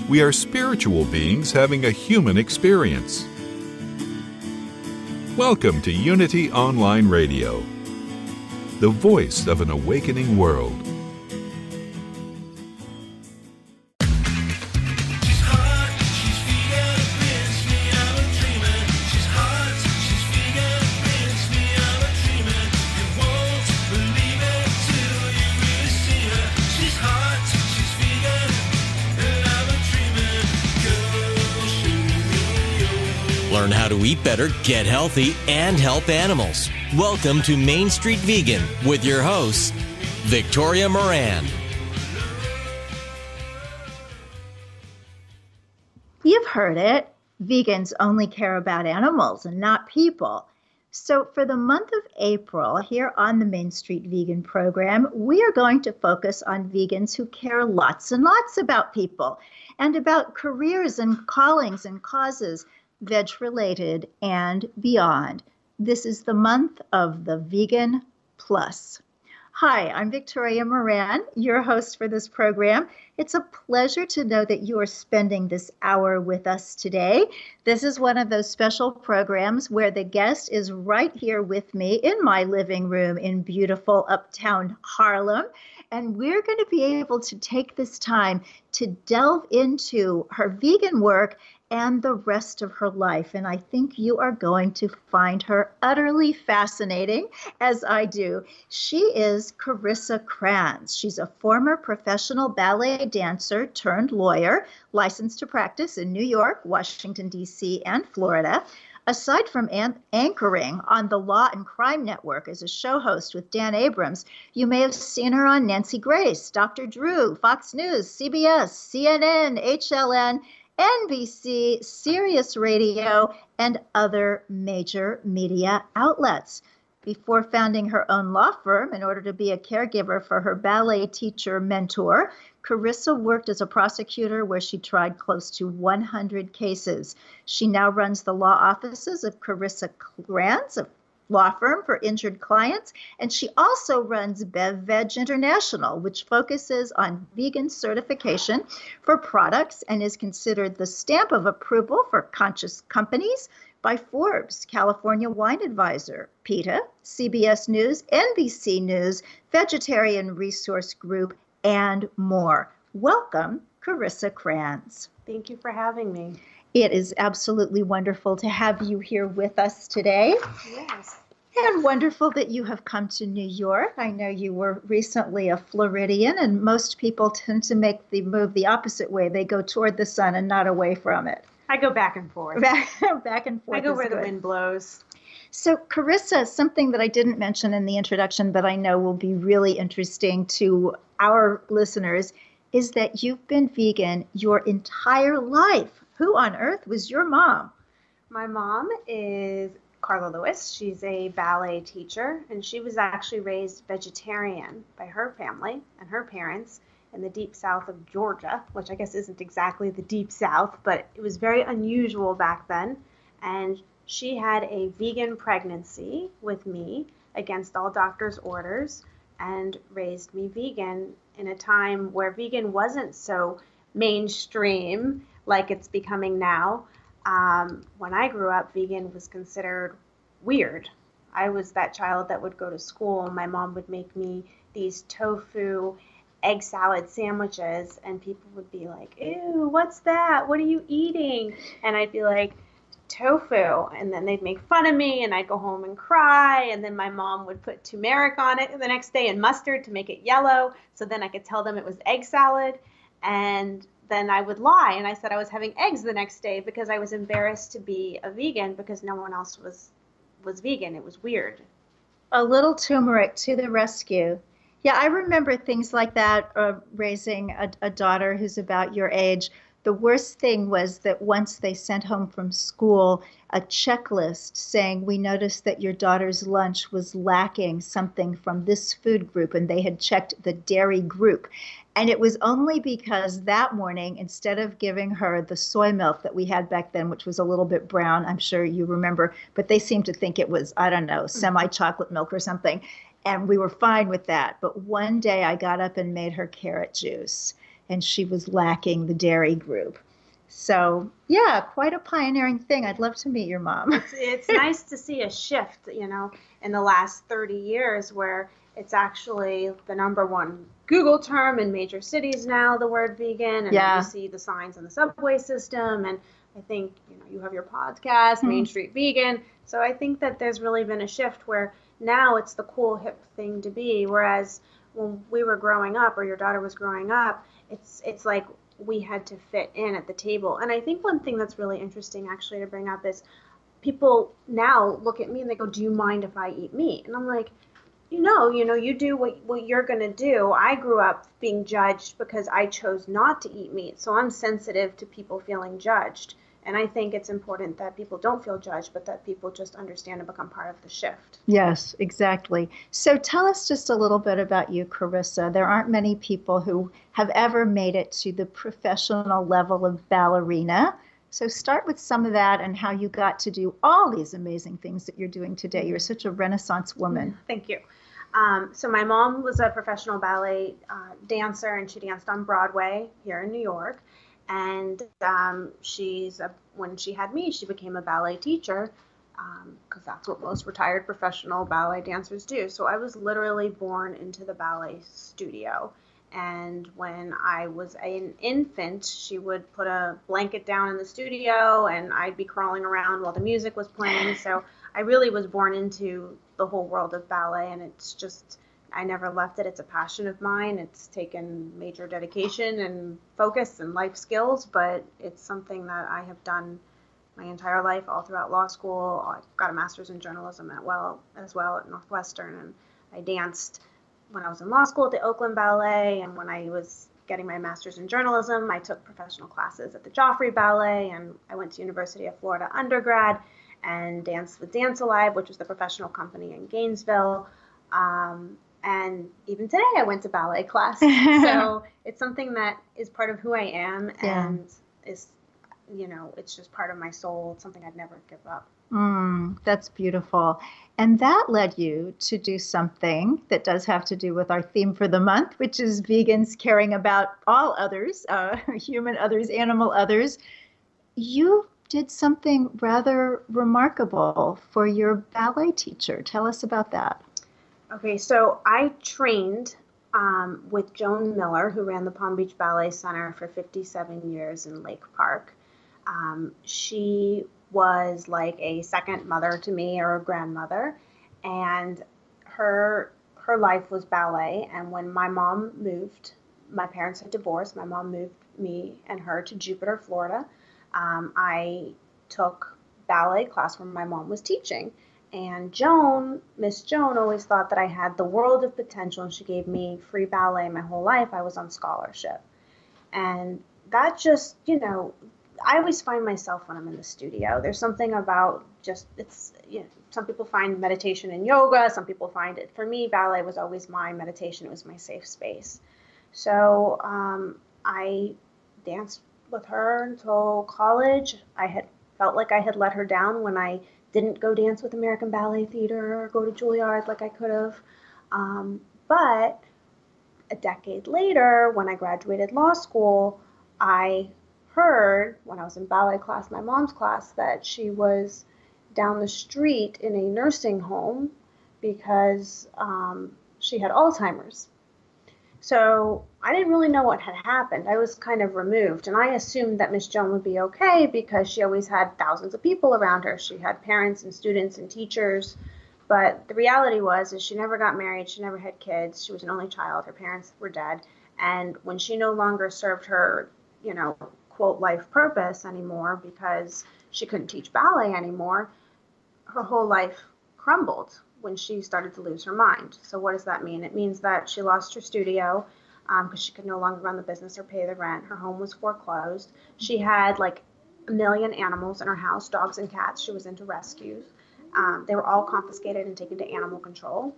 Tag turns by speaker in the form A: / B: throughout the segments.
A: We are spiritual beings having a human experience. Welcome to Unity Online Radio, the voice of an awakening world.
B: Learn how to eat better, get healthy, and help animals. Welcome to Mainstreet Vegan with your host, Victoria Moran.
C: You've heard it. Vegans only care about animals and not people. So for the month of April, here on the Mainstreet Vegan program, we are going to focus on vegans who care lots and lots about people and about careers and callings and causes, veg-related and beyond. This is the month of the Vegan Plus. Hi, I'm Victoria Moran, your host for this program. It's a pleasure to know that you are spending this hour with us today. This is one of those special programs where the guest is right here with me in my living room in beautiful uptown Harlem. And we're going to be able to take this time to delve into her vegan work and the rest of her life. And I think you are going to find her utterly fascinating, as I do. She is Carissa Kranz. She's a former professional ballet dancer turned lawyer, licensed to practice in New York, Washington, D.C., and Florida. Aside from anchoring on the Law and Crime Network as a show host with Dan Abrams, you may have seen her on Nancy Grace, Dr. Drew, Fox News, CBS, CNN, HLN, NBC, Sirius Radio, and other major media outlets. Before founding her own law firm in order to be a caregiver for her ballet teacher mentor, Carissa worked as a prosecutor where she tried close to 100 cases. She now runs the law offices of Carissa Kranz, a law firm for injured clients, and she also runs BevVeg International, which focuses on vegan certification for products and is considered the stamp of approval for conscious companies by Forbes, California Wine Advisor, PETA, CBS News, NBC News, Vegetarian Resource Group, and more. Welcome, Carissa Kranz.
D: Thank you for having me.
C: It is absolutely wonderful to have you here with us today.
D: Yes.
C: And wonderful that you have come to New York. I know you were recently a Floridian, and most people tend to make the move the opposite way. They go toward the sun and not away from it.
D: I go back and forth.
C: Back and forth.
D: I go where the wind blows.
C: So, Carissa, something that I didn't mention in the introduction, but I know will be really interesting to our listeners, is that you've been vegan your entire life. Who on earth was your mom?
D: My mom is Carla Lewis. She's a ballet teacher, and she was actually raised vegetarian by her family and her parents in the deep south of Georgia, which I guess isn't exactly the deep south, but it was very unusual back then. And she had a vegan pregnancy with me against all doctors' orders and raised me vegan in a time where vegan wasn't so mainstream like it's becoming now. When I grew up, vegan was considered weird. I was that child that would go to school and my mom would make me these tofu egg salad sandwiches and people would be like, ew, what's that? What are you eating? And I'd be like, tofu. And then they'd make fun of me and I'd go home and cry. And then my mom would put turmeric on it the next day and mustard to make it yellow. So then I could tell them it was egg salad. And then I would lie. And I said I was having eggs the next day because I was embarrassed to be a vegan because no one else was vegan. It was weird.
C: A little turmeric to the rescue. Yeah, I remember things like that, raising a daughter who's about your age. The worst thing was that once they sent home from school a checklist saying, we noticed that your daughter's lunch was lacking something from this food group, and they had checked the dairy group. And it was only because that morning, instead of giving her the soy milk that we had back then, which was a little bit brown, I'm sure you remember, but they seemed to think it was, I don't know, semi-chocolate milk or something. And we were fine with that. But one day I got up and made her carrot juice. and she was lacking the dairy group. So, yeah, quite a pioneering thing. I'd love to meet your mom.
D: It's nice to see a shift, in the last 30 years where it's actually the number one Google term in major cities now, the word vegan, and you see the signs on the subway system. And I think, you have your podcast, Mainstreet Vegan. So I think that there's really been a shift where now it's the cool, hip thing to be. Whereas when we were growing up, or your daughter was growing up, it's like we had to fit in at the table. And I think one thing that's really interesting actually to bring up is people now look at me and they go, do you mind if I eat meat? And I'm like, you do what you're going to do. I grew up being judged because I chose not to eat meat. So I'm sensitive to people feeling judged. And I think it's important that people don't feel judged, but that people just understand and become part of the shift.
C: Yes, exactly. So tell us just a little bit about you, Carissa. There aren't many people who have ever made it to the professional level of ballerina. So start with some of that and how you got to do all these amazing things that you're doing today. You're such a Renaissance woman.
D: Thank you. So my mom was a professional ballet dancer, and she danced on Broadway here in New York. And when she had me, she became a ballet teacher because that's what most retired professional ballet dancers do. So I was literally born into the ballet studio. And when I was an infant, she would put a blanket down in the studio and I'd be crawling around while the music was playing. So I really was born into the whole world of ballet, and it's just, I never left it. It's a passion of mine. It's taken major dedication and focus and life skills, but it's something that I have done my entire life, all throughout law school. I got a master's in journalism as well at Northwestern, and I danced when I was in law school at the Oakland Ballet, and when I was getting my master's in journalism, I took professional classes at the Joffrey Ballet, and I went to University of Florida undergrad and danced with Dance Alive, which was the professional company in Gainesville. And even today I went to ballet class. So it's something that is part of who I am, and is, it's just part of my soul. It's something I'd never give up.
C: That's beautiful. And that led you to do something that does have to do with our theme for the month, which is vegans caring about all others, human others, animal others. You did something rather remarkable for your ballet teacher. Tell us about that.
D: Okay, so I trained with Joan Miller, who ran the Palm Beach Ballet Center for 57 years in Lake Park. She was like a second mother to me, or a grandmother, and her life was ballet. And when my mom moved, my parents had divorced, my mom moved me and her to Jupiter, Florida. I took ballet class where my mom was teaching. And Miss Joan, always thought that I had the world of potential, and she gave me free ballet my whole life. I was on scholarship. And that just, I always find myself when I'm in the studio. There's something about some people find meditation and yoga. Some people find it. For me, ballet was always my meditation. It was my safe space. So I danced with her until college. I had felt like I had let her down when I didn't go dance with American Ballet Theater or go to Juilliard like I could have. But a decade later, when I graduated law school, I heard when I was in ballet class, my mom's class, that she was down the street in a nursing home because she had Alzheimer's. So I didn't really know what had happened. I was kind of removed, and I assumed that Miss Joan would be okay because she always had thousands of people around her. She had parents and students and teachers, but the reality is she never got married. She never had kids. She was an only child. Her parents were dead, and when she no longer served her, quote, life purpose anymore because she couldn't teach ballet anymore, her whole life crumbled when she started to lose her mind. So what does that mean? It means that she lost her studio because she could no longer run the business or pay the rent. Her home was foreclosed. She had like 1 million animals in her house, dogs and cats. She was into rescues. They were all confiscated and taken to animal control.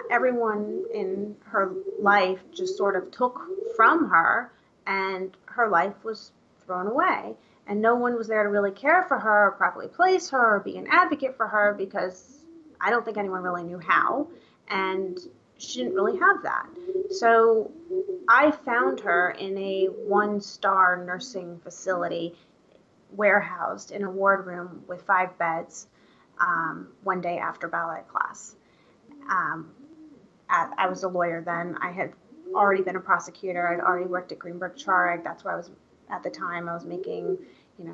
D: Everyone in her life just sort of took from her, and her life was thrown away. And no one was there to really care for her or properly place her or be an advocate for her because I don't think anyone really knew how. And she didn't really have that. So I found her in a 1-star nursing facility, warehoused in a ward room with 5 beds, one day after ballet class. I was a lawyer then. I had already been a prosecutor. I'd already worked at Greenberg Traurig. That's where I was at the time. I was making,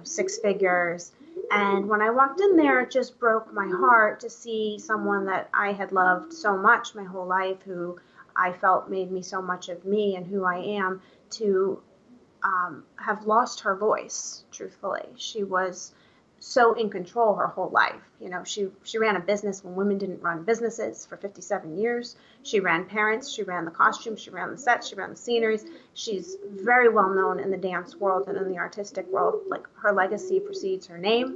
D: 6 figures. And when I walked in there, it just broke my heart to see someone that I had loved so much my whole life, who I felt made me so much of me and who I am, to have lost her voice, truthfully. She was so in control her whole life. She ran a business when women didn't run businesses for 57 years. She ran parents, she ran the costumes, she ran the sets, she ran the sceneries. She's very well known in the dance world and in the artistic world. Like, her legacy precedes her name.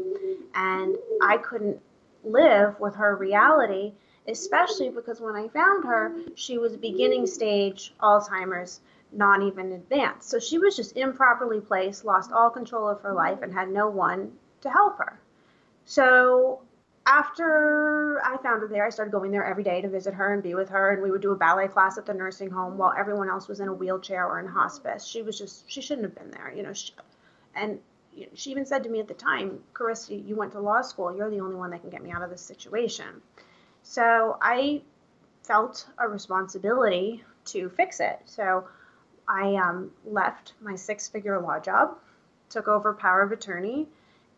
D: And I couldn't live with her reality, especially because when I found her, she was beginning stage Alzheimer's, not even advanced. So she was just improperly placed, lost all control of her life, and had no one to help her. So after I found her there, I started going there every day to visit her and be with her, and we would do a ballet class at the nursing home while everyone else was in a wheelchair or in hospice. She shouldn't have been there, she even said to me at the time, "Carissa, you went to law school. You're the only one that can get me out of this situation." So I felt a responsibility to fix it. So I left my 6-figure law job, took over power of attorney,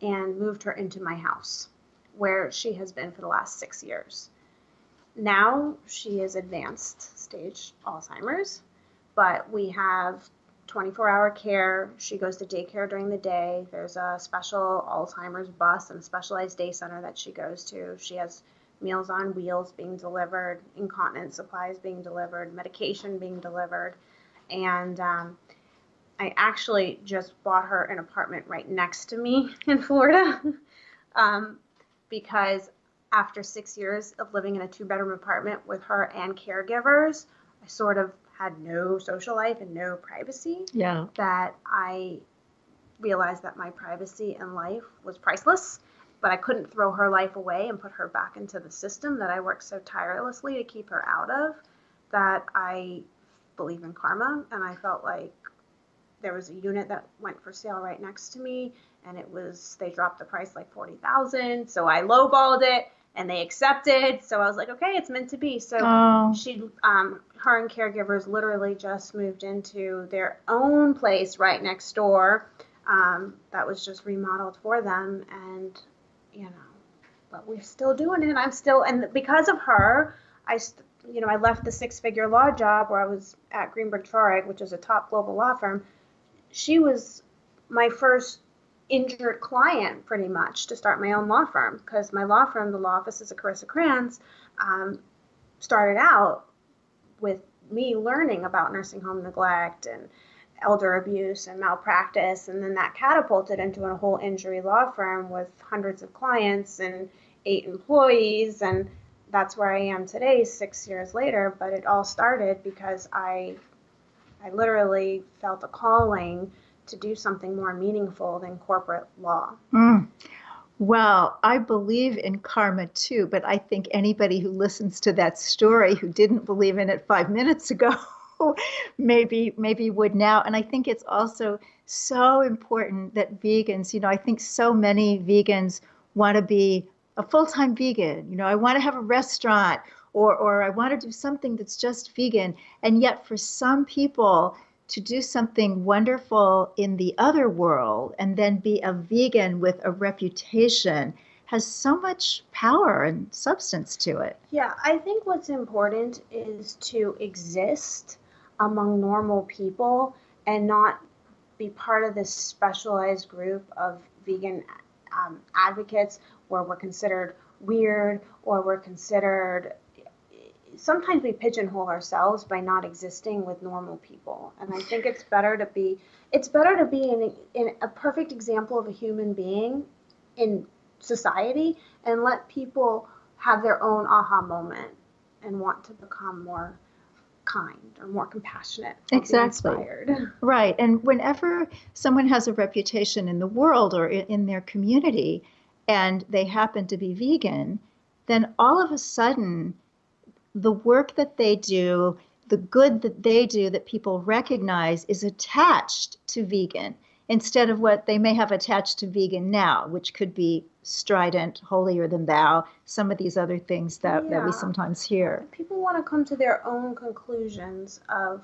D: and moved her into my house, where she has been for the last 6 years. Now she is advanced stage Alzheimer's, but we have 24-hour care. She goes to daycare during the day. There's a special Alzheimer's bus and a specialized day center that she goes to. She has Meals on Wheels being delivered, incontinence supplies being delivered, medication being delivered. And I actually just bought her an apartment right next to me in Florida because after 6 years of living in a 2-bedroom apartment with her and caregivers, I sort of had no social life and no privacy.
C: Yeah.
D: That I realized that my privacy in life was priceless, but I couldn't throw her life away and put her back into the system that I worked so tirelessly to keep her out of. That I believe in karma, and I felt like there was a unit that went for sale right next to me, and they dropped the price like $40,000, so I lowballed it, and they accepted. So I was like, okay, it's meant to be. So her and caregivers literally just moved into their own place right next door that was just remodeled for them, and but we're still doing it. And because of her, I left the 6-figure law job where I was at Greenberg Traurig, which is a top global law firm. She was my first injured client, pretty much, to start my own law firm, because my law firm, the law offices of Carissa Kranz, started out with me learning about nursing home neglect and elder abuse and malpractice, and then that catapulted into a whole injury law firm with hundreds of clients and 8 employees, and that's where I am today, 6 years later. But it all started because I literally felt a calling to do something more meaningful than corporate law.
C: Well, I believe in karma too, but I think anybody who listens to that story who didn't believe in it 5 minutes ago maybe would now. And I think it's also so important that vegans, I think so many vegans want to be a full-time vegan. I want to have a restaurant or I want to do something that's just vegan. And yet for some people to do something wonderful in the other world and then be a vegan with a reputation has so much power and substance to it.
D: Yeah, I think what's important is to exist among normal people and not be part of this specialized group of vegan advocates where we're considered weird, or we're considered, sometimes we pigeonhole ourselves by not existing with normal people. And I think it's better to be in a perfect example of a human being in society and let people have their own aha moment and want to become more kind or more compassionate or
C: exactly.
D: be inspired.
C: Right. And whenever someone has a reputation in the world or in their community and they happen to be vegan, then all of a sudden the work that they do, the good that they do that people recognize is attached to vegan instead of what they may have attached to vegan now, which could be strident, holier than thou, some of these other things that we sometimes hear.
D: People want to come to their own conclusions of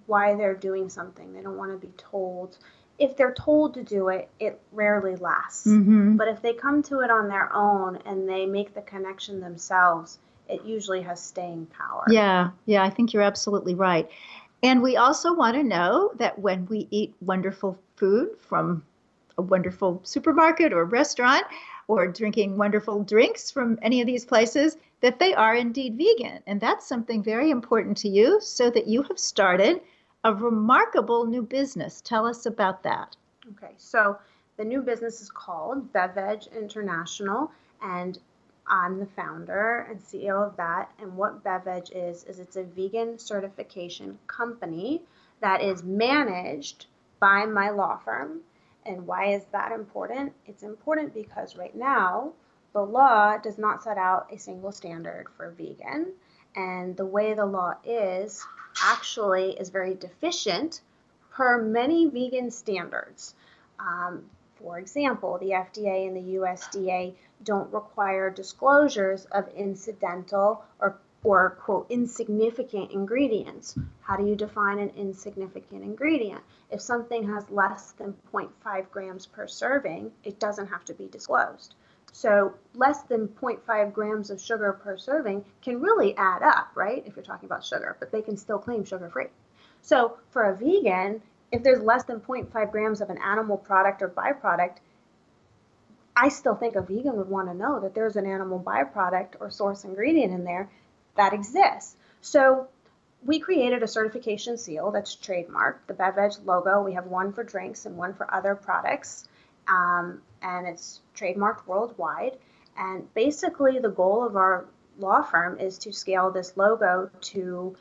D: why they're doing something. They don't want to be told. If they're told to do it, it rarely lasts.
C: Mm-hmm.
D: But if they come to it on their own and they make the connection themselves, it usually has staying power.
C: Yeah, I think you're absolutely right. And we also want to know that when we eat wonderful food from a wonderful supermarket or restaurant, or drinking wonderful drinks from any of these places, that they are indeed vegan. And that's something very important to you, so that you have started a remarkable new business. Tell us about that.
D: Okay, so the new business is called BevVeg International, and I'm the founder and CEO of that. And what BevVeg is it's a vegan certification company that is managed by my law firm. And why is that important? It's important because right now the law does not set out a single standard for vegan. And the way the law is actually is very deficient per many vegan standards. For example, the FDA and the USDA don't require disclosures of incidental or quote, insignificant ingredients. How do you define an insignificant ingredient? If something has less than 0.5 grams per serving, it doesn't have to be disclosed. So less than 0.5 grams of sugar per serving can really add up, right? If you're talking about sugar, but they can still claim sugar-free. So for a vegan, if there's less than 0.5 grams of an animal product or byproduct, I still think a vegan would want to know that there's an animal byproduct or source ingredient in there that exists. So we created a certification seal that's trademarked, the BevVeg logo. We have one for drinks and one for other products, and it's trademarked worldwide. And basically the goal of our law firm is to scale this logo to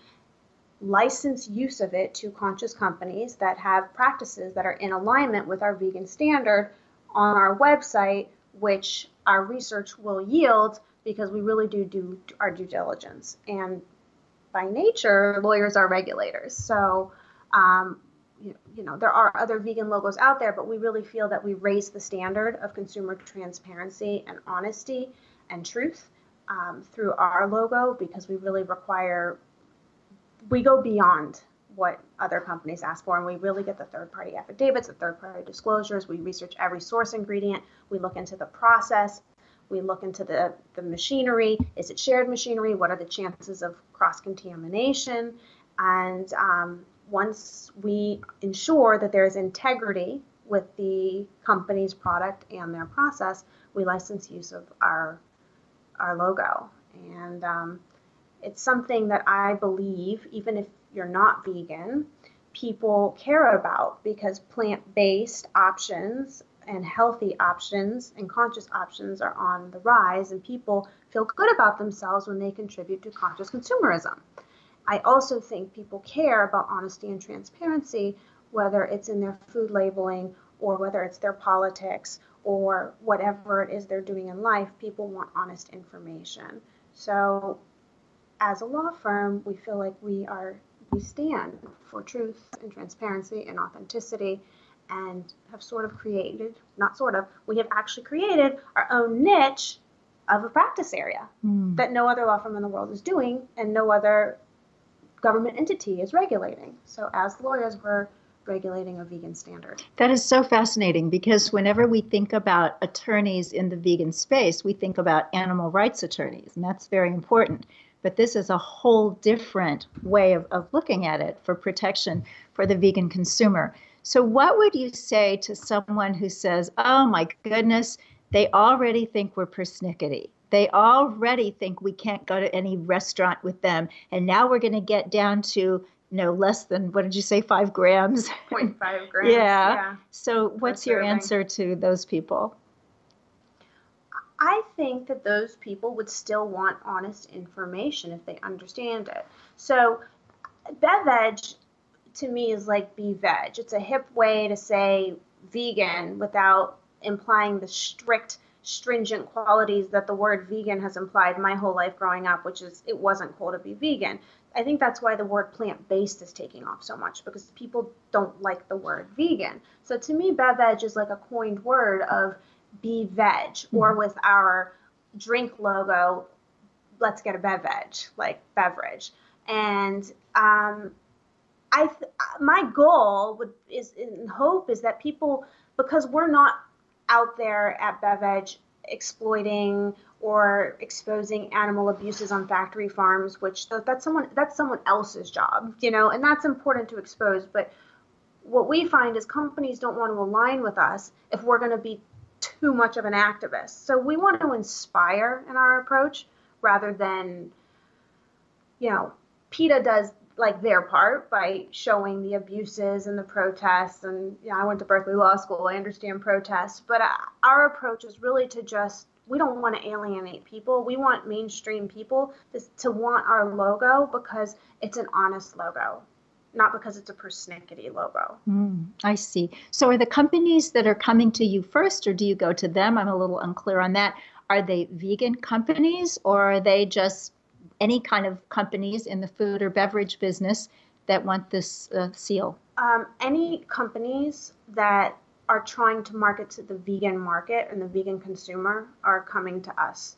D: license use of it to conscious companies that have practices that are in alignment with our vegan standard on our website, which our research will yield because we really do our due diligence. And by nature, lawyers are regulators. So, there are other vegan logos out there, but we really feel that we raise the standard of consumer transparency and honesty and truth through our logo, because we really we go beyond what other companies ask for, and we really get the third-party affidavits, the third-party disclosures. We research every source ingredient. We look into the process. We look into the machinery. Is it shared machinery? What are the chances of cross-contamination? And once we ensure that there is integrity with the company's product and their process, we license use of our logo. And it's something that I believe, even if you're not vegan, people care about, because plant-based options and healthy options and conscious options are on the rise, and people feel good about themselves when they contribute to conscious consumerism. I also think people care about honesty and transparency, whether it's in their food labeling or whether it's their politics or whatever it is they're doing in life. People want honest information. So as a law firm, we feel like we stand for truth and transparency and authenticity, and have we have actually created our own niche of a practice area that no other law firm in the world is doing and no other government entity is regulating. So as lawyers, we're regulating a vegan standard.
C: That is so fascinating, because whenever we think about attorneys in the vegan space, we think about animal rights attorneys, and that's very important. But this is a whole different way of looking at it for protection for the vegan consumer. So what would you say to someone who says, oh my goodness, they already think we're persnickety. They already think we can't go to any restaurant with them. And now we're going to get down to less than, what did you say, 5 grams?
D: 0.5 grams.
C: Yeah. So what's your answer to those people?
D: I think that those people would still want honest information if they understand it. So BevVeg to me is like BevVeg. It's a hip way to say vegan without implying the strict stringent qualities that the word vegan has implied my whole life growing up, which is it wasn't cool to be vegan. I think that's why the word plant-based is taking off so much, because people don't like the word vegan. So to me, BevVeg is like a coined word of be veg, or with our drink logo, let's get a BevVeg, like beverage. And my goal is and hope is that people, because we're not out there at BevVeg exploiting or exposing animal abuses on factory farms, which that's someone else's job, and that's important to expose. But what we find is companies don't want to align with us if we're going to be too much of an activist. So we want to inspire in our approach rather than, PETA does like their part by showing the abuses and the protests. And I went to Berkeley Law School. I understand protests, but our approach is really to we don't want to alienate people. We want mainstream people to want our logo because it's an honest logo, not because it's a persnickety logo.
C: I see. So are the companies that are coming to you first, or do you go to them? I'm a little unclear on that. Are they vegan companies, or are they just any kind of companies in the food or beverage business that want this seal?
D: Any companies that are trying to market to the vegan market and the vegan consumer are coming to us.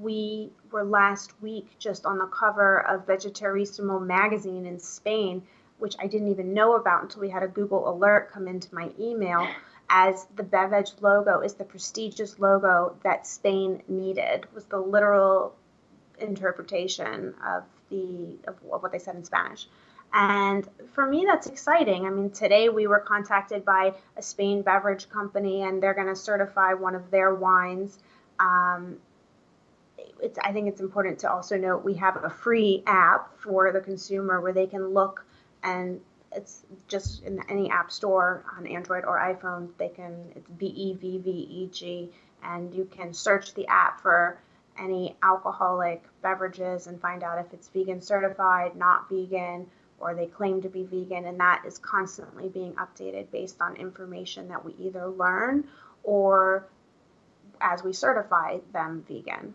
D: We were last week just on the cover of Vegetarismo magazine in Spain, which I didn't even know about until we had a Google alert come into my email, as the BevVeg logo is the prestigious logo that Spain needed, was the literal interpretation of what they said in Spanish. And for me, that's exciting. I mean, today we were contacted by a Spain beverage company, and they're going to certify one of their wines. I think it's important to also note we have a free app for the consumer where they can look, and it's just in any app store on Android or iPhone. It's BEVVEG, and you can search the app for any alcoholic beverages and find out if it's vegan certified, not vegan, or they claim to be vegan, and that is constantly being updated based on information that we either learn or as we certify them vegan.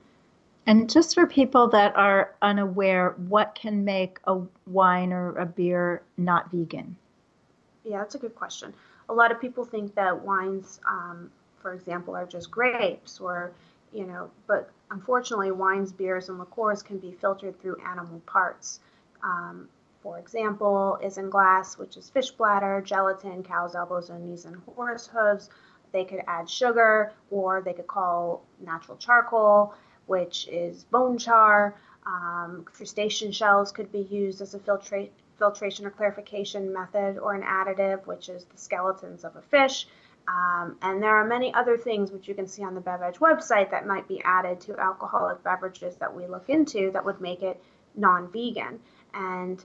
C: And just for people that are unaware, what can make a wine or a beer not vegan?
D: Yeah, that's a good question. A lot of people think that wines, for example, are just grapes, or, but unfortunately wines, beers, and liqueurs can be filtered through animal parts. For example, isinglass, which is fish bladder, gelatin, cow's elbows and knees and horse hooves. They could add sugar, or they could call natural charcoal, which is bone char. Crustacean shells could be used as a filtration or clarification method, or an additive, which is the skeletons of a fish. And there are many other things which you can see on the BevVeg website that might be added to alcoholic beverages that we look into that would make it non-vegan. And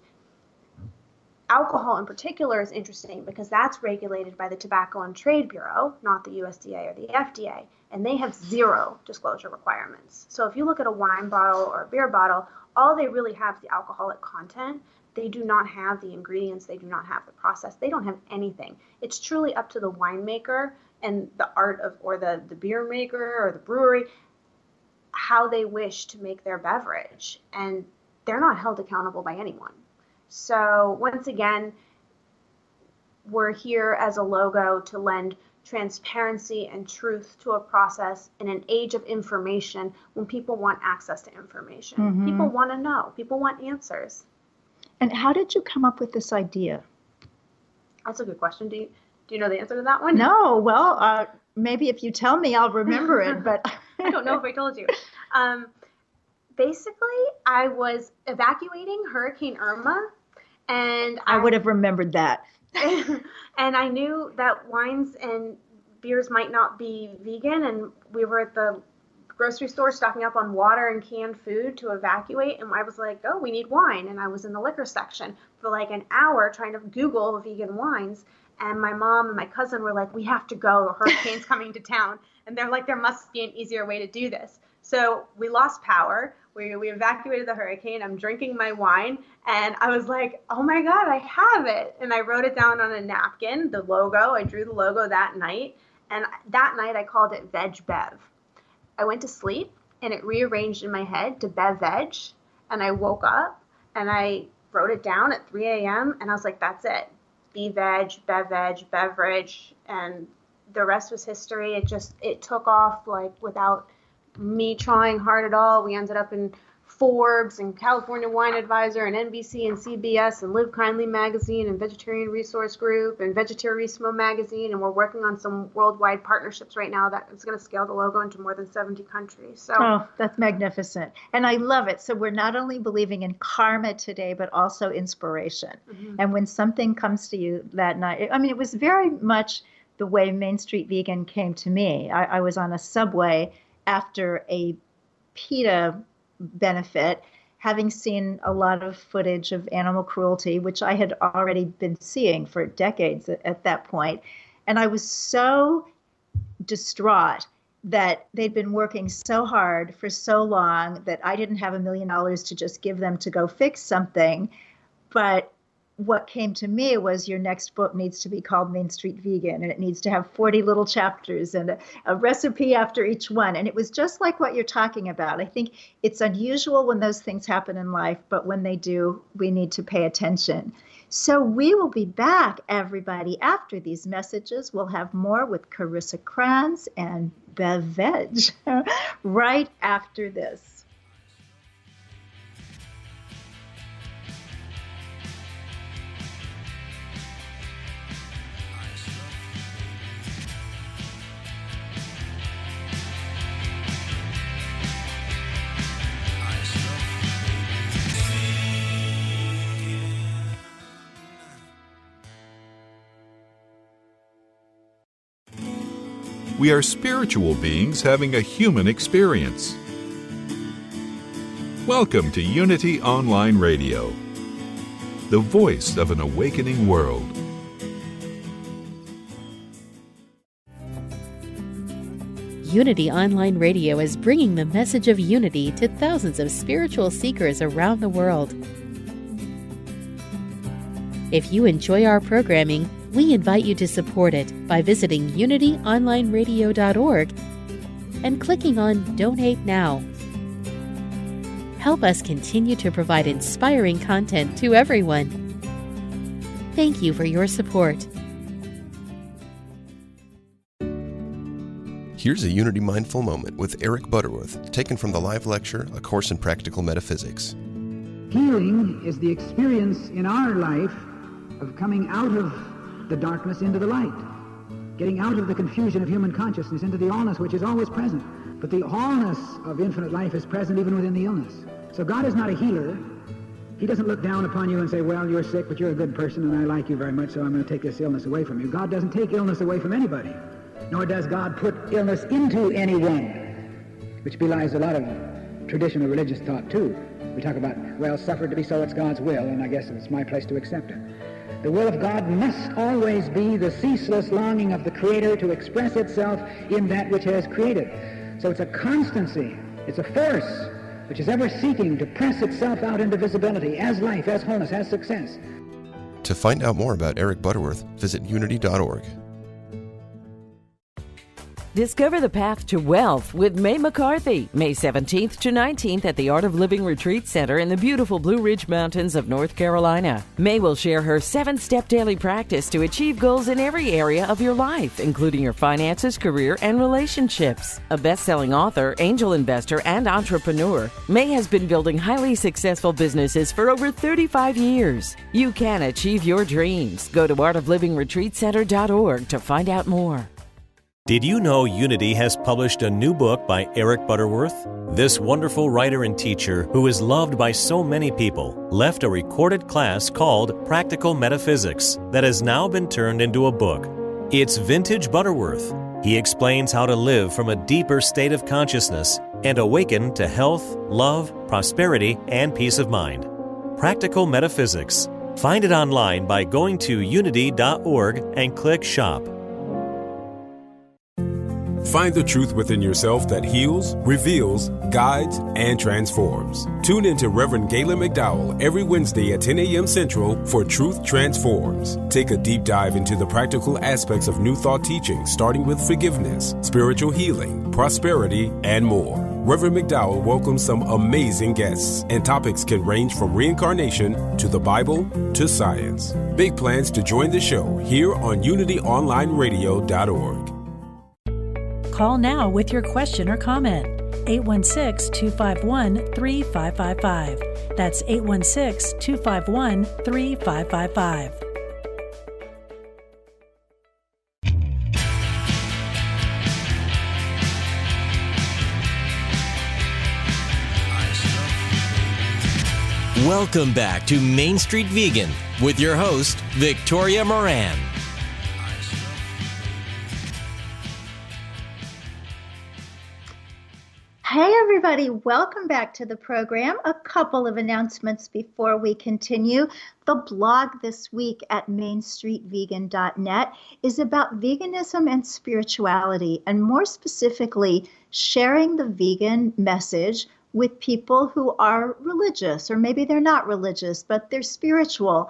D: alcohol in particular is interesting because that's regulated by the Tobacco and Trade Bureau, not the USDA or the FDA, and they have zero disclosure requirements. So if you look at a wine bottle or a beer bottle, all they really have is the alcoholic content. They do not have the ingredients. They do not have the process. They don't have anything. It's truly up to the winemaker and the art of, or the beer maker or the brewery, how they wish to make their beverage. And they're not held accountable by anyone. So once again, we're here as a logo to lend transparency and truth to a process in an age of information when people want access to information. Mm-hmm. People want to know. People want answers.
C: And how did you come up with this idea?
D: That's a good question. Do you know the answer to that one?
C: No. Well, maybe if you tell me, I'll remember it. But
D: I don't know if I told you. Basically, I was evacuating Hurricane Irma, and
C: I would have remembered that.
D: And I knew that wines and beers might not be vegan, and we were at the grocery store stocking up on water and canned food to evacuate, and I was like, oh, we need wine. And I was in the liquor section for like an hour trying to Google vegan wines, and my mom and my cousin were like, we have to go, a hurricane's coming to town. And they're like, there must be an easier way to do this. So we lost power. We evacuated the hurricane. I'm drinking my wine, and I was like, oh my God, I have it. And I wrote it down on a napkin, the logo. I drew the logo that night, And that night I called it Veg Bev. I went to sleep and it rearranged in my head to BevVeg. And I woke up and I wrote it down at 3 a.m. and I was like, that's it. BevVeg, BevVeg, beverage. And the rest was history. It took off like without me trying hard at all. We ended up in Forbes and California Wine Advisor and NBC and CBS and Live Kindly magazine and Vegetarian Resource Group and Vegetarismo magazine, and we're working on some worldwide partnerships right now that is going to scale the logo into more than 70 countries. So,
C: oh, that's magnificent. And I love it. So we're not only believing in karma today, but also inspiration. Mm-hmm. And when something comes to you that night, I mean, it was very much the way Mainstreet Vegan came to me. I was on a subway after a PETA benefit, having seen a lot of footage of animal cruelty, which I had already been seeing for decades at that point. And I was so distraught that they'd been working so hard for so long that I didn't have $1 million to just give them to go fix something. But what came to me was, your next book needs to be called Mainstreet Vegan, and it needs to have 40 little chapters and a recipe after each one. And it was just like what you're talking about. I think it's unusual when those things happen in life, but when they do, we need to pay attention. So we will be back, everybody, after these messages. We'll have more with Carissa Kranz and BevVeg right after this.
A: We are spiritual beings having a human experience. Welcome to Unity Online Radio, the voice of an awakening world.
E: Unity Online Radio is bringing the message of unity to thousands of spiritual seekers around the world. If you enjoy our programming, we invite you to support it by visiting unityonlineradio.org and clicking on Donate Now. Help us continue to provide inspiring content to everyone. Thank you for your support.
F: Here's a Unity Mindful Moment with Eric Butterworth, taken from the live lecture, A Course in Practical Metaphysics.
G: Healing is the experience in our life of coming out of the darkness into the light, getting out of the confusion of human consciousness into the allness which is always present. But the allness of infinite life is present even within the illness. So God is not a healer. He doesn't look down upon you and say, well, you're sick, but you're a good person and I like you very much, so I'm going to take this illness away from you. God doesn't take illness away from anybody, nor does God put illness into anyone, which belies a lot of traditional religious thought too. We talk about, well, suffered to be so, it's God's will, and I guess it's my place to accept it. The will of God must always be the ceaseless longing of the Creator to express itself in that which has created. So it's a constancy, it's a force which is ever seeking to press itself out into visibility as life, as wholeness, as success.
F: To find out more about Eric Butterworth, visit unity.org.
H: Discover the path to wealth with May McCarthy, May 17th to 19th at the Art of Living Retreat Center in the beautiful Blue Ridge Mountains of North Carolina. May will share her 7-step daily practice to achieve goals in every area of your life, including your finances, career, and relationships. A best-selling author, angel investor, and entrepreneur, May has been building highly successful businesses for over 35 years. You can achieve your dreams. Go to artoflivingretreatcenter.org to find out more.
I: Did you know Unity has published a new book by Eric Butterworth? This wonderful writer and teacher, who is loved by so many people, left a recorded class called Practical Metaphysics that has now been turned into a book. It's vintage Butterworth. He explains how to live from a deeper state of consciousness and awaken to health, love, prosperity, and peace of mind. Practical Metaphysics. Find it online by going to unity.org and click Shop.
J: Find the truth within yourself that heals, reveals, guides, and transforms. Tune in to Reverend Galen McDowell every Wednesday at 10 a.m. Central for Truth Transforms. Take a deep dive into the practical aspects of New Thought teaching, starting with forgiveness, spiritual healing, prosperity, and more. Reverend McDowell welcomes some amazing guests, and topics can range from reincarnation to the Bible to science. Big plans to join the show here on UnityOnlineRadio.org.
K: Call now with your question or comment. 816-251-3555. That's 816-251-3555.
B: Welcome back to Mainstreet Vegan with your host, Victoria Moran.
C: Hey everybody, welcome back to the program. A couple of announcements before we continue. The blog this week at mainstreetvegan.net is about veganism and spirituality, and more specifically, sharing the vegan message with people who are religious, or maybe they're not religious, but they're spiritual.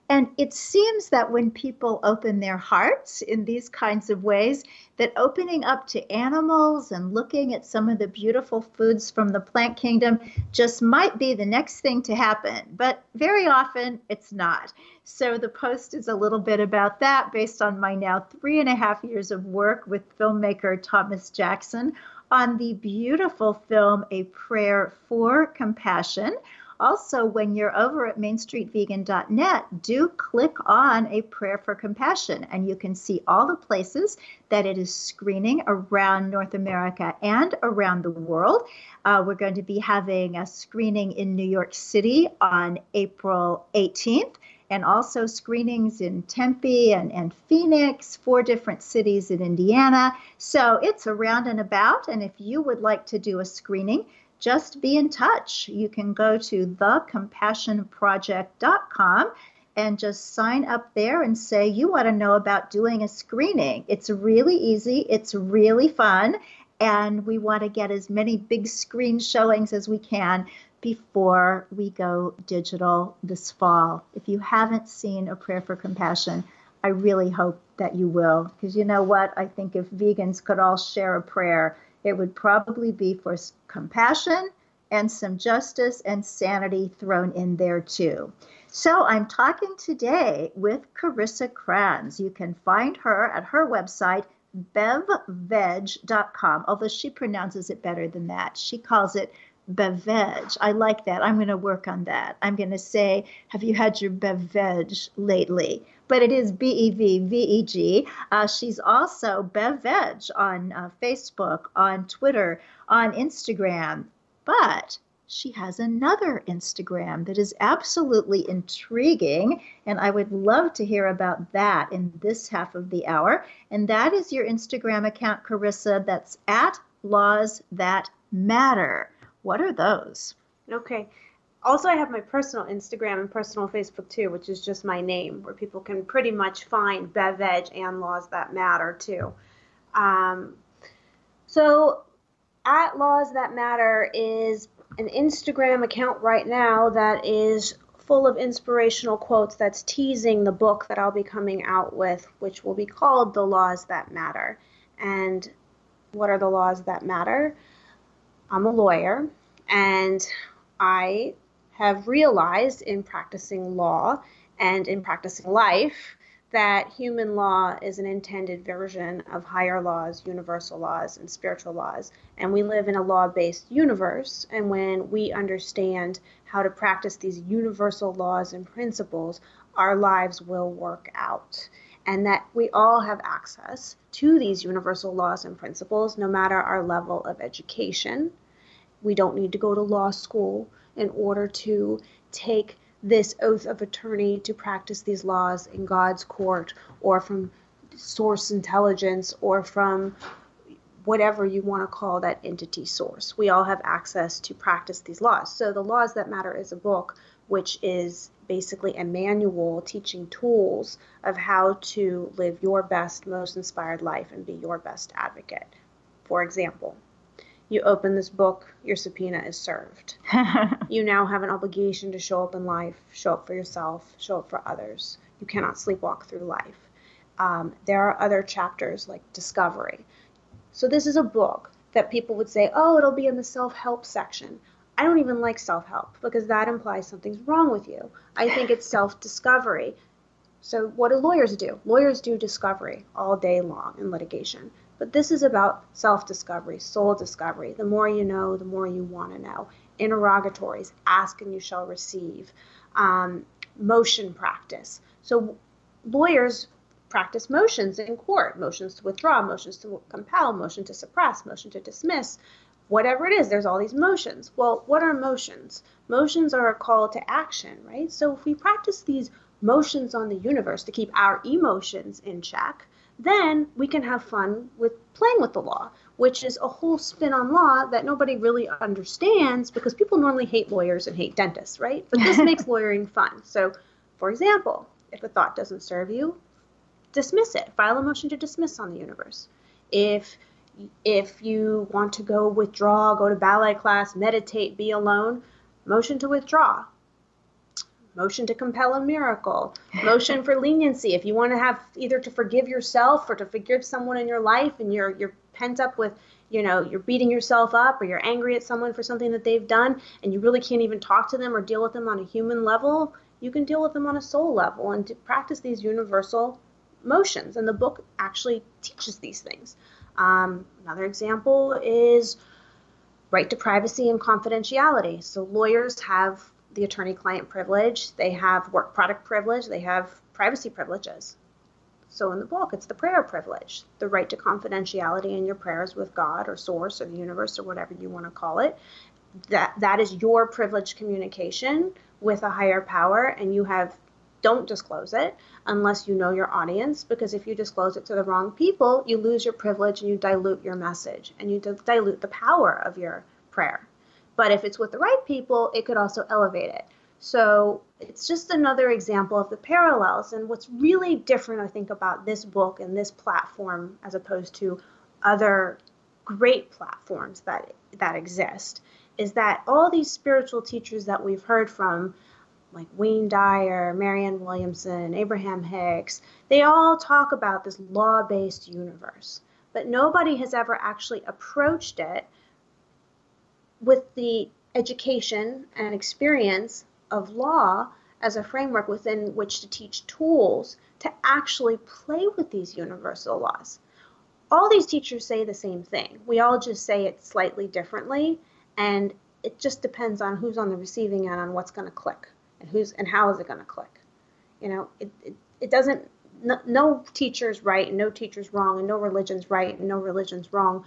C: And it seems that when people open their hearts in these kinds of ways, that opening up to animals and looking at some of the beautiful foods from the plant kingdom just might be the next thing to happen. But very often it's not. So the post is a little bit about that based on my now 3.5 years of work with filmmaker Thomas Jackson on the beautiful film, A Prayer for Compassion. Also, when you're over at mainstreetvegan.net, do click on A Prayer for Compassion, and you can see all the places that it is screening around North America and around the world. We're going to be having a screening in New York City on April 18th, and also screenings in Tempe and Phoenix, 4 different cities in Indiana. So it's around and about, and if you would like to do a screening, just be in touch. You can go to thecompassionproject.com and just sign up there and say you want to know about doing a screening. It's really easy. It's really fun. And we want to get as many big screen showings as we can before we go digital this fall. If you haven't seen A Prayer for Compassion, I really hope that you will. Because you know what? I think if vegans could all share a prayer, it would probably be for compassion and some justice and sanity thrown in there too. So I'm talking today with Carissa Kranz. You can find her at her website, BevVeg.com, although she pronounces it better than that. She calls it BevVeg. I like that. I'm going to work on that. I'm going to say, have you had your BevVeg lately? But it is BevVeg. She's also BevVeg on Facebook, on Twitter, on Instagram. But she has another Instagram that is absolutely intriguing, and I would love to hear about that in this half of the hour. And that is your Instagram account, Carissa, that's at Laws That Matter. What are those?
D: Okay. Also, I have my personal Instagram and personal Facebook too, which is just my name, where people can pretty much find BevVeg and Laws That Matter too. So at Laws That Matter is an Instagram account right now that is full of inspirational quotes that's teasing the book that I'll be coming out with, which will be called The Laws That Matter. And what are the laws that matter? I'm a lawyer, and I have realized in practicing law and in practicing life that human law is an intended version of higher laws, universal laws, and spiritual laws. And we live in a law-based universe, and when we understand how to practice these universal laws and principles, our lives will work out. And that we all have access to these universal laws and principles, no matter our level of education. We don't need to go to law school in order to take this oath of attorney to practice these laws in God's court, or from source intelligence, or from whatever you want to call that entity source. We all have access to practice these laws. So The Laws That Matter is a book which is basically a manual teaching tools of how to live your best, most inspired life and be your best advocate. For example, you open this book, your subpoena is served. You now have an obligation to show up in life, show up for yourself, show up for others. You cannot sleepwalk through life. There are other chapters like discovery. So this is a book that people would say, oh, it'll be in the self-help section. I don't even like self-help because that implies something's wrong with you. I think it's self-discovery. So what do lawyers do? Lawyers do discovery all day long in litigation. But this is about self-discovery, soul discovery. The more you know, the more you want to know. Interrogatories, ask and you shall receive. Motion practice. So lawyers practice motions in court, motions to withdraw, motions to compel, motion to suppress, motion to dismiss, whatever it is, there's all these motions. Well, what are motions? Motions are a call to action, right? So if we practice these motions on the universe to keep our emotions in check, then we can have fun with playing with the law, which is a whole spin on law that nobody really understands because people normally hate lawyers and hate dentists, right? But this makes lawyering fun. So, for example, if a thought doesn't serve you, dismiss it. File a motion to dismiss on the universe. If you want to go withdraw, go to ballet class, meditate, be alone, motion to withdraw. Motion to compel a miracle, motion for leniency. If you want to have either to forgive yourself or to forgive someone in your life and you're pent up with, you're beating yourself up or you're angry at someone for something that they've done and you really can't even talk to them or deal with them on a human level, you can deal with them on a soul level and to practice these universal motions. And the book actually teaches these things. Another example is right to privacy and confidentiality. So lawyers have the attorney-client privilege, they have work product privilege, they have privacy privileges. So in the book, it's the prayer privilege, the right to confidentiality in your prayers with God or source or the universe or whatever you want to call it. That is your privileged communication with a higher power, and don't disclose it unless you know your audience, because if you disclose it to the wrong people, you lose your privilege and you dilute your message and you dilute the power of your prayer. But if it's with the right people, it could also elevate it. So it's just another example of the parallels. And what's really different, I think, about this book and this platform as opposed to other great platforms that exist is that all these spiritual teachers that we've heard from, like Wayne Dyer, Marianne Williamson, Abraham Hicks, they all talk about this law-based universe. But nobody has ever actually approached it with the education and experience of law as a framework within which to teach tools to actually play with these universal laws. All these teachers say the same thing. We all just say it slightly differently, and it just depends on who's on the receiving end on what's going to click and how is it going to click. It doesn't. No teacher's right and no teacher's wrong, and no religion's right and no religion's wrong.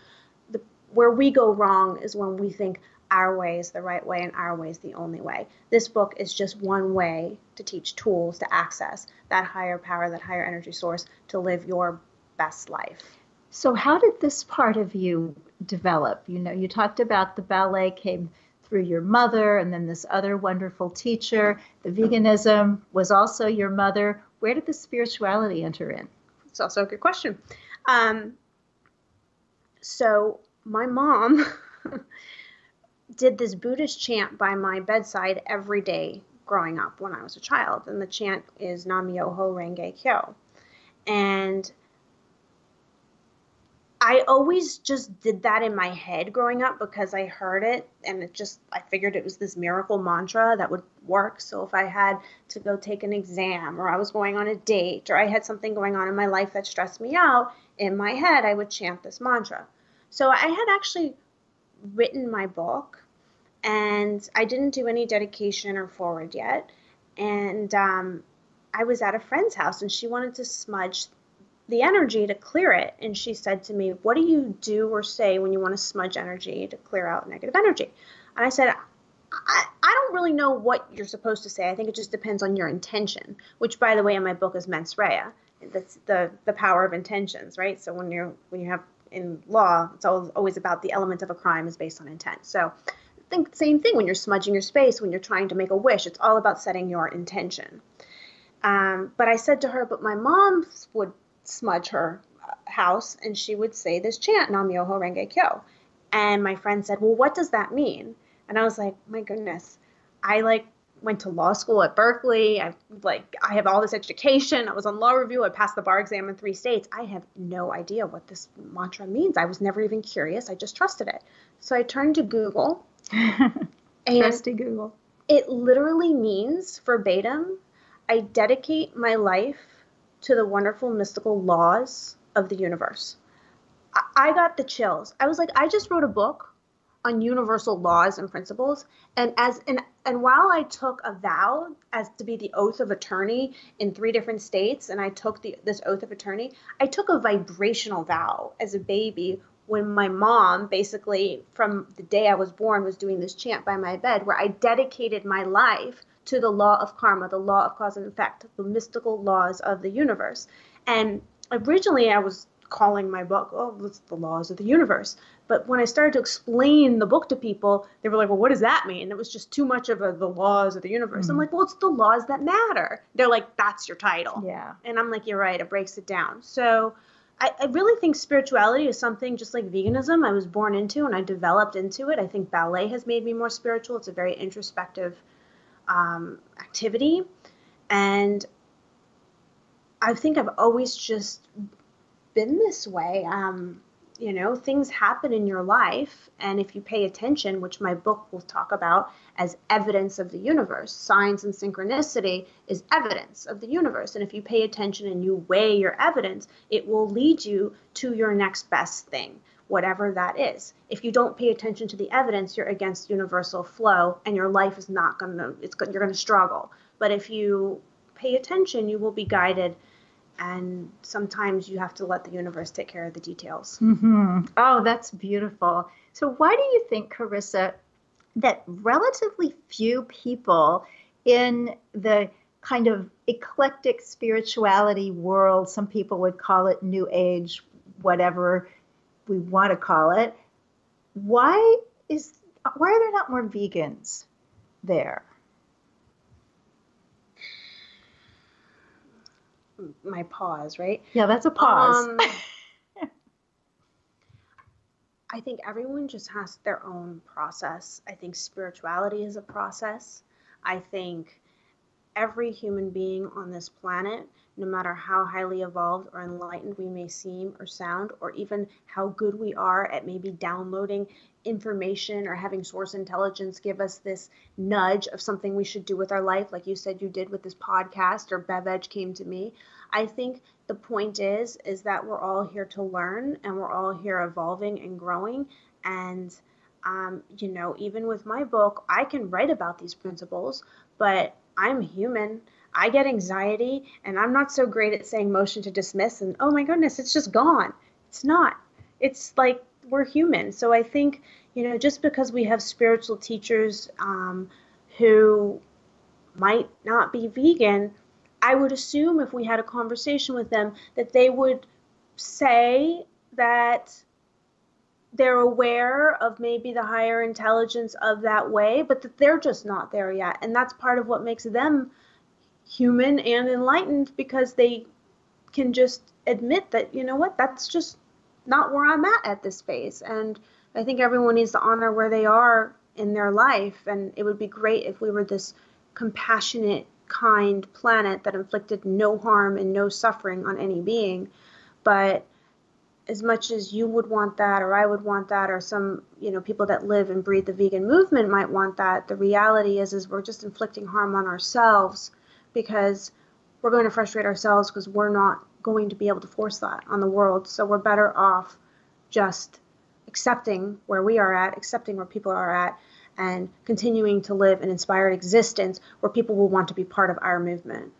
D: Where we go wrong is when we think our way is the right way and our way is the only way. This book is just one way to teach tools to access that higher power, that higher energy source to live your best life.
C: So how did this part of you develop? You talked about the ballet came through your mother and then this other wonderful teacher. The veganism was also your mother. Where did the spirituality enter in?
D: It's also a good question. So my mom did this Buddhist chant by my bedside every day growing up when I was a child. And the chant is Nam-myoho Renge Kyo. And I always just did that in my head growing up because I heard it and I figured it was this miracle mantra that would work. So if I had to go take an exam or I was going on a date or I had something going on in my life that stressed me out, in my head I would chant this mantra. So I had actually written my book and I didn't do any dedication or forward yet. And I was at a friend's house and she wanted to smudge the energy to clear it. And she said to me, what do you do or say when you want to smudge energy to clear out negative energy? And I said, I don't really know what you're supposed to say. I think it just depends on your intention, which by the way, in my book is mens rea. That's the power of intentions, right? So when you have in law, it's always about the element of a crime is based on intent. So I think the same thing when you're smudging your space, when you're trying to make a wish, it's all about setting your intention. But I said to her, but my mom would smudge her house and she would say this chant, Nam Myoho Renge Kyo. And my friend said, well, what does that mean? And I was like, my goodness, I went to law school at Berkeley. I have all this education. I was on law review. I passed the bar exam in 3 states. I have no idea what this mantra means. I was never even curious. I just trusted it. So I turned to Google.
C: Trusty Google.
D: It literally means, verbatim, I dedicate my life to the wonderful mystical laws of the universe. I got the chills. I was like, I just wrote a book on universal laws and principles. And while I took a vow as to be the oath of attorney in 3 different states, and I took this oath of attorney, I took a vibrational vow as a baby when my mom, basically from the day I was born, was doing this chant by my bed, where I dedicated my life to the law of karma, the law of cause and effect, the mystical laws of the universe. And originally I was calling my book, it's the laws of the universe. But when I started to explain the book to people, they were like, well, what does that mean? It was just too much of the laws of the universe. I'm like, well, it's the laws that matter. They're like, that's your title.
C: Yeah.
D: And I'm like, you're right. It breaks it down. So I really think spirituality is something just like veganism I was born into and I developed into it. I think ballet has made me more spiritual. It's a very introspective activity. And I think I've always just been this way. Things happen in your life, and if you pay attention, which my book will talk about as evidence of the universe, signs and synchronicity is evidence of the universe. And if you pay attention and you weigh your evidence, it will lead you to your next best thing, whatever that is. If you don't pay attention to the evidence, you're against universal flow, and your life is not you're going to struggle. But if you pay attention, you will be guided. And sometimes you have to let the universe take care of the details.
C: Mm-hmm. Oh, that's beautiful. So why do you think, Carissa, that relatively few people in the kind of eclectic spirituality world, some people would call it New Age, whatever we want to call it, why are there not more vegans there?
D: My pause, right?
C: Yeah, that's a pause.
D: I think everyone just has their own process. I think spirituality is a process. I think every human being on this planet, no matter how highly evolved or enlightened we may seem or sound, or even how good we are at maybe downloading information or having source intelligence give us this nudge of something we should do with our life, like you said you did with this podcast, or BevVeg came to me. I think the point is that we're all here to learn, and we're all here evolving and growing. And, even with my book, I can write about these principles, but I'm human. I get anxiety, and I'm not so great at saying motion to dismiss, and oh my goodness, it's just gone. It's not. It's like we're human. So I think, just because we have spiritual teachers who might not be vegan, I would assume if we had a conversation with them that they would say that they're aware of maybe the higher intelligence of that way, but that they're just not there yet. And that's part of what makes them human and enlightened, because they can just admit that, that's just not where I'm at this phase. And I think everyone needs to honor where they are in their life. And it would be great if we were this compassionate, kind planet that inflicted no harm and no suffering on any being. But as much as you would want that, or I would want that, or some, people that live and breathe the vegan movement might want that, the reality is we're just inflicting harm on ourselves, because we're going to frustrate ourselves because we're not going to be able to force that on the world. So we're better off just accepting where we are at, accepting where people are at, and continuing to live an inspired existence where people will want to be part of our movement.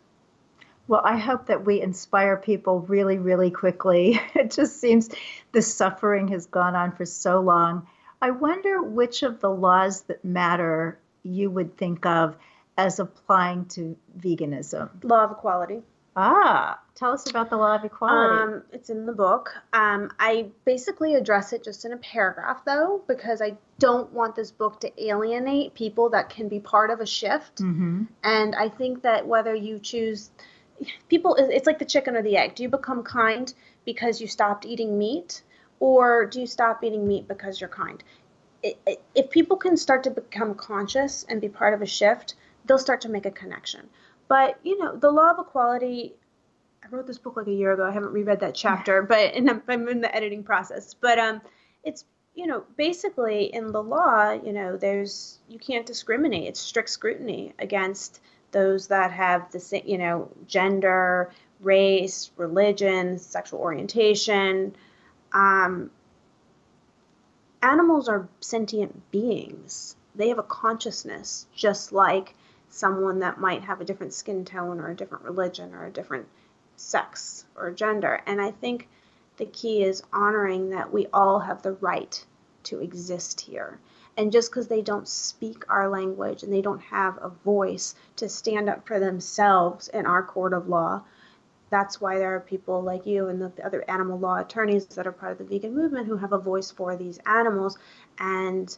C: Well, I hope that we inspire people really, really quickly. It just seems the suffering has gone on for so long. I wonder which of the laws that matter you would think of as applying to veganism.
D: Law of equality.
C: Tell us about the law of equality.
D: It's in the book. I basically address it just in a paragraph, though, because I don't want this book to alienate people that can be part of a shift.
C: Mm-hmm.
D: And I think that whether you choose people, it's like the chicken or the egg. Do you become kind because you stopped eating meat, or do you stop eating meat because you're kind? If people can start to become conscious and be part of a shift, they'll start to make a connection. But, the law of equality, I wrote this book like a year ago. I haven't reread that chapter, but I'm in the editing process. But it's, basically in the law, you can't discriminate. It's strict scrutiny against those that have the same, gender, race, religion, sexual orientation. Animals are sentient beings. They have a consciousness, just like someone that might have a different skin tone or a different religion or a different sex or gender. And I think the key is honoring that we all have the right to exist here. And just because they don't speak our language and they don't have a voice to stand up for themselves in our court of law, that's why there are people like you and the other animal law attorneys that are part of the vegan movement who have a voice for these animals. And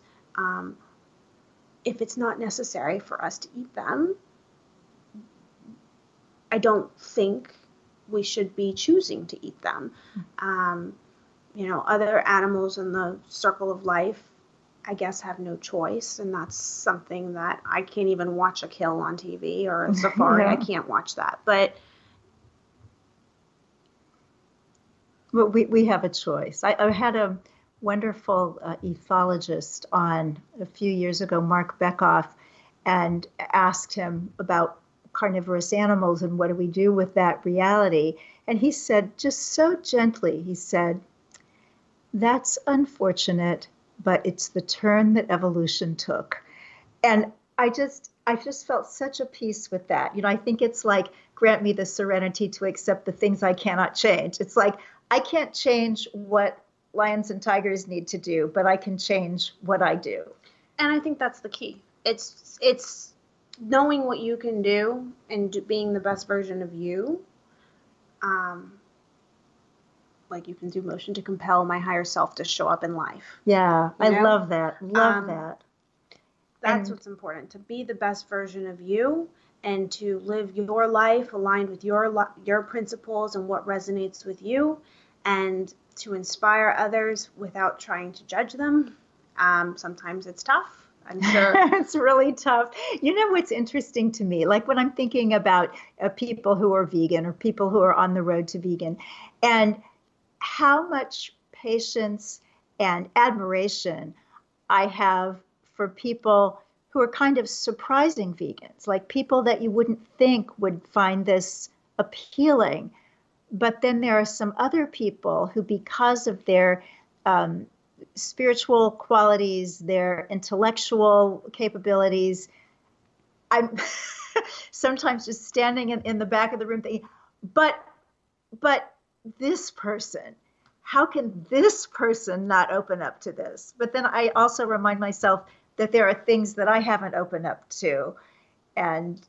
D: if it's not necessary for us to eat them, I don't think we should be choosing to eat them. Other animals in the circle of life, I guess, have no choice. And that's something that I can't even watch a kill on TV or a safari. I can't watch that. But
C: we have a choice. I had a wonderful ethologist on a few years ago, Mark Beckoff, and asked him about carnivorous animals and what do we do with that reality. And he said, just so gently, he said, that's unfortunate, but it's the turn that evolution took. And I just felt such a peace with that. I think it's like, grant me the serenity to accept the things I cannot change. It's like, I can't change what lions and tigers need to do, but I can change what I do.
D: And I think that's the key. It's knowing what you can do and being the best version of you. Like you can do motion to compel my higher self to show up in life.
C: Yeah, I love that. Love that.
D: That's what's important, to be the best version of you and to live your life aligned with your principles and what resonates with you, and to inspire others without trying to judge them. Sometimes it's tough, I'm sure.
C: It's really tough. What's interesting to me, like when I'm thinking about people who are vegan or people who are on the road to vegan, and how much patience and admiration I have for people who are kind of surprising vegans, like people that you wouldn't think would find this appealing. But then there are some other people who, because of their spiritual qualities, their intellectual capabilities, I'm sometimes just standing in the back of the room thinking, but this person, how can this person not open up to this? But then I also remind myself that there are things that I haven't opened up to. And,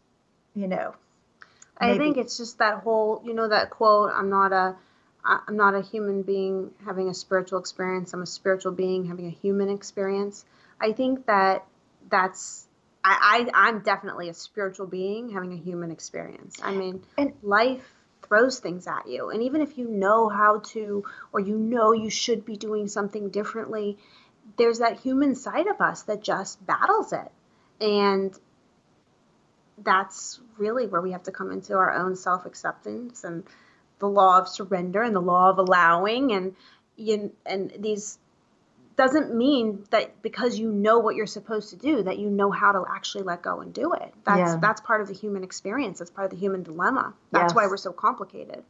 D: I think it's just that whole, that quote, I'm not a human being having a spiritual experience. I'm a spiritual being having a human experience. I think I'm definitely a spiritual being having a human experience. I mean, life throws things at you. And even if you know how to, or you should be doing something differently, there's that human side of us that just battles it. And that's really where we have to come into our own self-acceptance and the law of surrender and the law of allowing. And these doesn't mean that because you know what you're supposed to do, that you know how to actually let go and do it. That's part of the human experience. That's part of the human dilemma. That's why we're so complicated.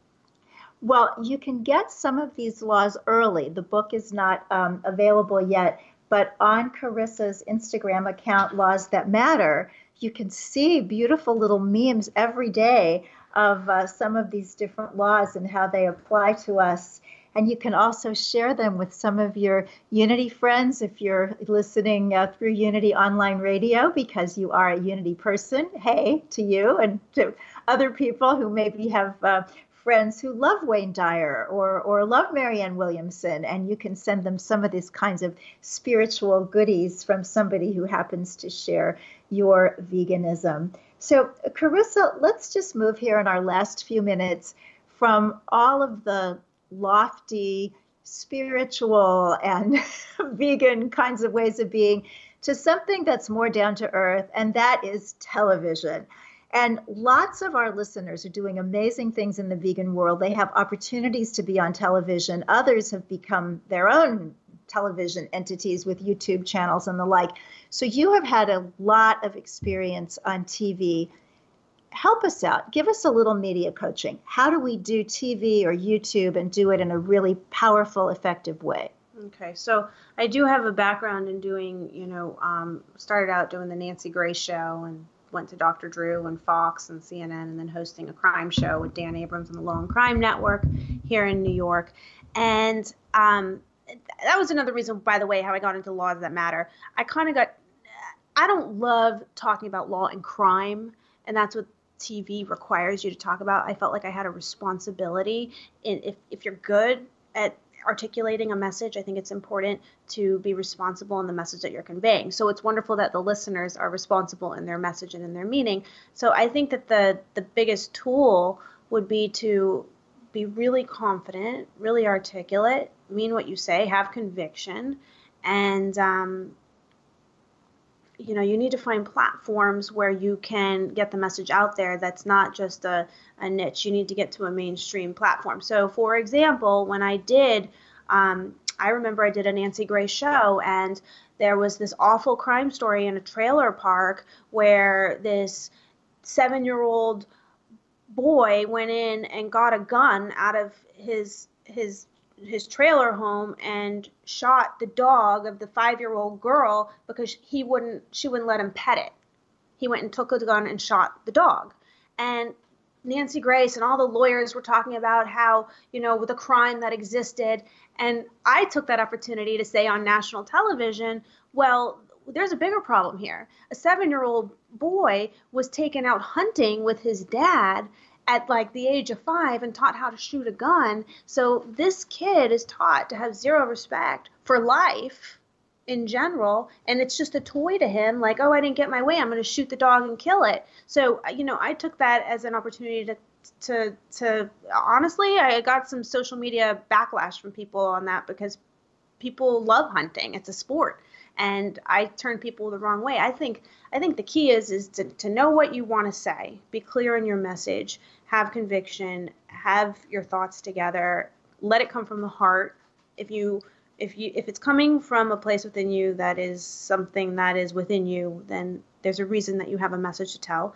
C: Well, you can get some of these laws early. The book is not available yet, but on Carissa's Instagram account, Laws That Matter, you can see beautiful little memes every day of some of these different laws and how they apply to us. And you can also share them with some of your Unity friends if you're listening through Unity Online Radio, because you are a Unity person. Hey, to you and to other people who maybe have friends who love Wayne Dyer or love Marianne Williamson, and you can send them some of these kinds of spiritual goodies from somebody who happens to share your veganism. So, Carissa, let's just move here in our last few minutes from all of the lofty, spiritual and vegan kinds of ways of being to something that's more down to earth, and that is television. And lots of our listeners are doing amazing things in the vegan world. They have opportunities to be on television. Others have become their own television entities with YouTube channels and the like. So you have had a lot of experience on TV. Help us out. Give us a little media coaching. How do we do TV or YouTube and do it in a really powerful, effective way?
D: Okay, so I do have a background in doing, started out doing the Nancy Grace show and went to Dr. Drew and Fox and CNN and then hosting a crime show with Dan Abrams on the Law and Crime Network here in New York. And that was another reason, by the way, how I got into Laws That Matter. I don't love talking about law and crime, and that's what TV requires you to talk about. I felt like I had a responsibility. If you're good at articulating a message, I think it's important to be responsible in the message that you're conveying. So it's wonderful that the listeners are responsible in their message and in their meaning. So I think that the biggest tool would be to be really confident, really articulate, mean what you say, have conviction, and you need to find platforms where you can get the message out there that's not just a niche. You need to get to a mainstream platform. So, for example, when I did, I remember I did a Nancy Grace show, and there was this awful crime story in a trailer park where this 7-year-old boy went in and got a gun out of his trailer home and shot the dog of the 5-year-old girl because she wouldn't let him pet it. He went and took the gun and shot the dog. And Nancy Grace and all the lawyers were talking about how, with the crime that existed. And I took that opportunity to say on national television, well, there's a bigger problem here. A 7-year-old boy was taken out hunting with his dad at like the age of 5 and taught how to shoot a gun. So this kid is taught to have zero respect for life in general, and it's just a toy to him, like, oh, I didn't get my way, I'm going to shoot the dog and kill it. So, I took that as an opportunity to honestly, I got some social media backlash from people on that because people love hunting. It's a sport. And I turn people the wrong way. I think the key is to know what you want to say, be clear in your message, have conviction, have your thoughts together, let it come from the heart. If it's coming from a place within you that is something that is within you, then there's a reason that you have a message to tell.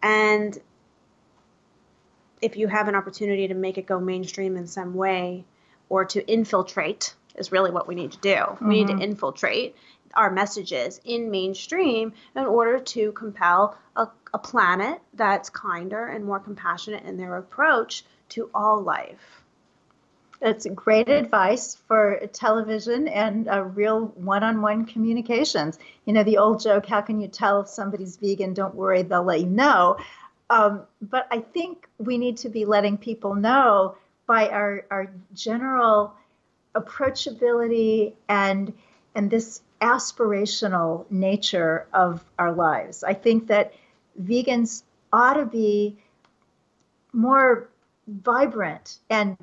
D: And if you have an opportunity to make it go mainstream in some way or to infiltrate, is really what we need to do. Mm-hmm. We need to infiltrate our messages in mainstream in order to compel a planet that's kinder and more compassionate in their approach to all life.
C: That's great advice for television and real one-on-one communications. The old joke, how can you tell if somebody's vegan? Don't worry, they'll let you know. But I think we need to be letting people know by our general approachability and this aspirational nature of our lives. I think that vegans ought to be more vibrant and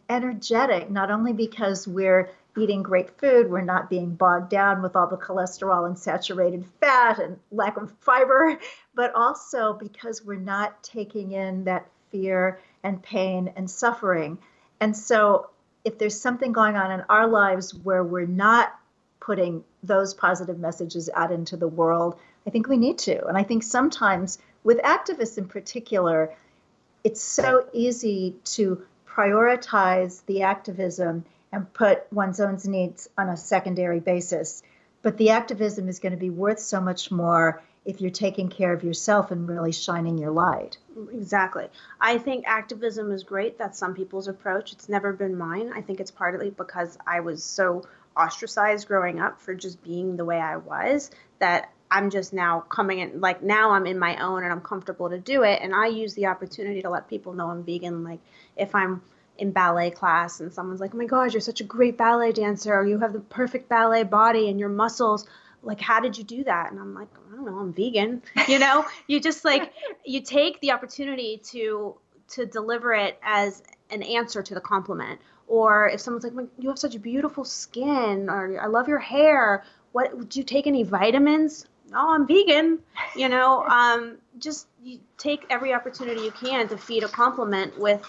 C: energetic, not only because we're eating great food, we're not being bogged down with all the cholesterol and saturated fat and lack of fiber, but also because we're not taking in that fear and pain and suffering. And so if there's something going on in our lives where we're not putting those positive messages out into the world, I think we need to. And I think sometimes with activists in particular, it's so easy to prioritize the activism and put one's own needs on a secondary basis. But the activism is going to be worth so much more if you're taking care of yourself and really shining your light.
D: Exactly. I think activism is great. That's some people's approach. It's never been mine. I think it's partly because I was so ostracized growing up for just being the way I was that I'm just now coming in, like now I'm in my own and I'm comfortable to do it. And I use the opportunity to let people know I'm vegan. Like if I'm in ballet class and someone's like, oh my gosh, you're such a great ballet dancer, or you have the perfect ballet body and your muscles, like, how did you do that? And I'm like, I don't know, I'm vegan. You just like, you take the opportunity to deliver it as an answer to the compliment Or if someone's like, you have such beautiful skin, or I love your hair. What, do you take any vitamins? No, I'm vegan. Just you take every opportunity you can to feed a compliment with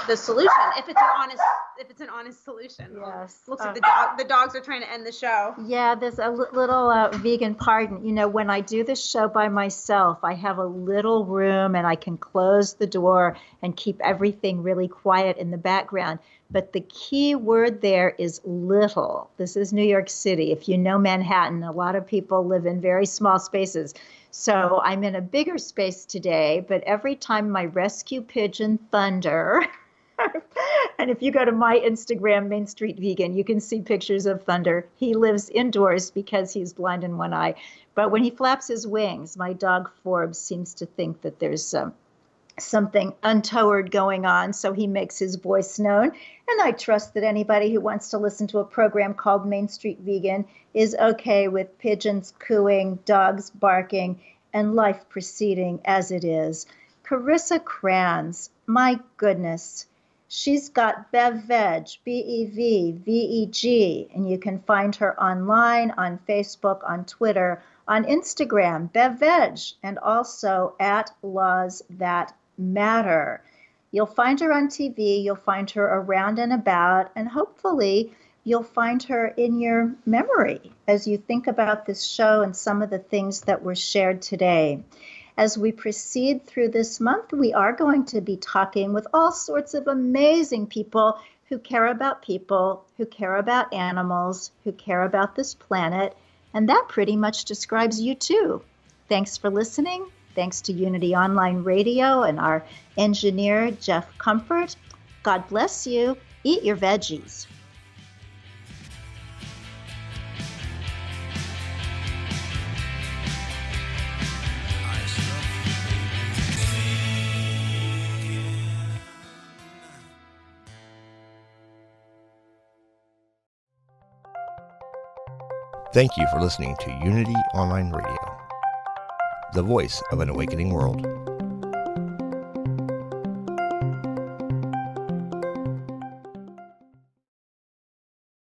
D: the solution. If it's an honest solution.
C: Yes.
D: Looks like the dogs are trying to end the show.
C: Yeah, there's a little vegan pardon. When I do this show by myself, I have a little room and I can close the door and keep everything really quiet in the background. But the key word there is little. This is New York City. If you know Manhattan, a lot of people live in very small spaces. So I'm in a bigger space today, but every time my rescue pigeon, Thunder, and if you go to my Instagram, Mainstreet Vegan, you can see pictures of Thunder. He lives indoors because he's blind in one eye. But when he flaps his wings, my dog Forbes seems to think that there's something untoward going on, so he makes his voice known. And I trust that anybody who wants to listen to a program called Mainstreet Vegan is okay with pigeons cooing, dogs barking, and life proceeding as it is. Carissa Kranz, my goodness, she's got BevVeg, BevVeg, and you can find her online, on Facebook, on Twitter, on Instagram, BevVeg, and also at Laws That Matter. You'll find her on TV, you'll find her around and about, and hopefully you'll find her in your memory as you think about this show and some of the things that were shared today. As we proceed through this month, we are going to be talking with all sorts of amazing people who care about people, who care about animals, who care about this planet, and that pretty much describes you too. Thanks for listening. Thanks to Unity Online Radio and our engineer, Jeff Comfort. God bless you. Eat your veggies.
F: Thank you for listening to Unity Online Radio, the voice of an awakening world.